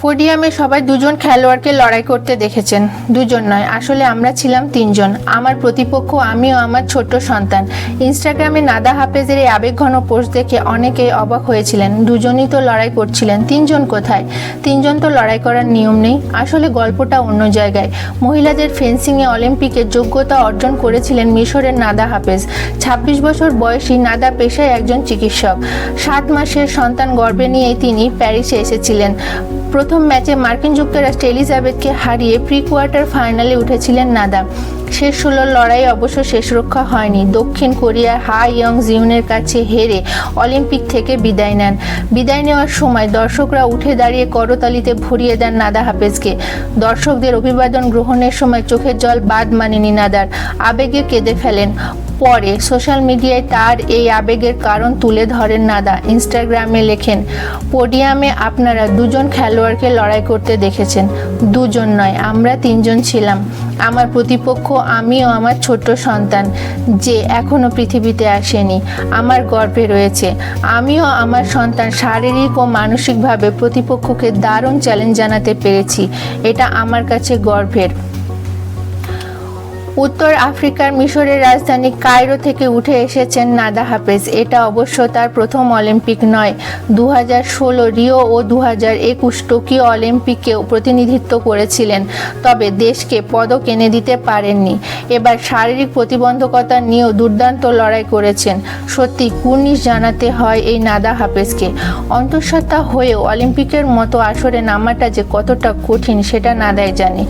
পোডিয়ামে সবাই দুজন খেলোয়াড়কে লড়াই করতে দেখেছেন। দুজন নয়, আসলে আমরা ছিলাম তিনজন। আমার প্রতিপক্ষ আমি ও আমার ছোট্ট সন্তান। ইনস্টাগ্রামে নাদা হাফেজের এই আবেগঘন পোস্ট দেখে অনেকেই অবাক হয়েছিলেন। দুজনই তো লড়াই করছিলেন, তিনজন কোথায়? তিনজন তো লড়াই করার নিয়ম নেই। আসলে গল্পটা অন্য জায়গায়। মহিলাদের ফেন্সিংয়ে অলিম্পিকে যোগ্যতা অর্জন করেছিলেন মিশরের নাদা হাফেজ। ২৬ বছর বয়সী নাদা পেশায় একজন চিকিৎসক। ৭ মাসের সন্তান গর্ভে নিয়েই তিনি প্যারিসে এসেছিলেন। প্রথম ম্যাচে মার্কিন যুক্তরাষ্ট্রে এলিজাবেথকে হারিয়ে প্রি কোয়ার্টার ফাইনালে উঠেছিলেন নাদা। শেষ ১৬ লড়াই অবশ্য শেষ রক্ষা হয়নি। দক্ষিণ কোরিয়ার হা ইয়ং জিউনের কাছে হেরে অলিম্পিক থেকে বিদায় নেন। বিদায় নেওয়ার সময় দর্শকরা উঠে দাঁড়িয়ে করতালিতে ভরিয়ে দেন নাদা হাফেজকে। দর্শকদের অভিবাদন গ্রহণের সময় চোখের জল বাদ মানেনি নাদার, আবেগে কেঁদে ফেলেন। পরে সোশ্যাল মিডিয়ায় তার এই আবেগের কারণ তুলে ধরেন নাদা। ইনস্টাগ্রামে লেখেন, পোডিয়ামে আপনারা দুজন খেলোয়াড়কে লড়াই করতে দেখেছেন। দুজন নয়, আমরা তিনজন ছিলাম। আমার প্রতিপক্ষ আমি ও আমার ছোট্ট সন্তান, যে এখনো পৃথিবীতে আসেনি, আমার গর্ভে রয়েছে। আমিও আমার সন্তান শারীরিক ও মানসিকভাবে প্রতিপক্ষকে দারুণ চ্যালেঞ্জ জানাতে পেরেছি। এটা আমার কাছে গর্বের। উত্তর আফ্রিকার মিশরের রাজধানী কায়রো থেকে উঠে এসেছেন নাদা হাফেজ। এটা অবশ্য তার প্রথম অলিম্পিক নয়। ২০১৬ রিও ও ২০২১ টোকিও অলিম্পিকেও প্রতিনিধিত্ব করেছিলেন, তবে দেশকে পদক এনে দিতে পারেননি। এবার শারীরিক প্রতিবন্ধকতা নিয়েও দুর্দান্ত লড়াই করেছেন। সত্যি কুর্নিশ জানাতে হয় এই নাদা হাফেজকে। অন্তঃসত্ত্বা হয়েও অলিম্পিকের মতো আসরে নামাটা যে কতটা কঠিন সেটা নাদাই জানে।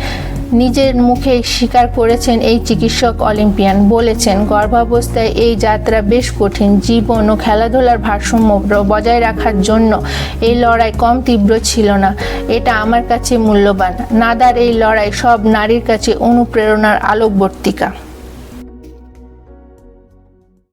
নিজের মুখে স্বীকার করেছেন এই চিকিৎসক অলিম্পিয়ান। বলেছেন, গর্ভাবস্থায় এই যাত্রা বেশ কঠিন। জীবন ও খেলাধুলার ভারসাম্য বজায় রাখার জন্য এই লড়াই কম তীব্র ছিল না। এটা আমার কাছে মূল্যবান। নাদার এই লড়াই সব নারীর কাছে অনুপ্রেরণার আলোকবর্তিকা।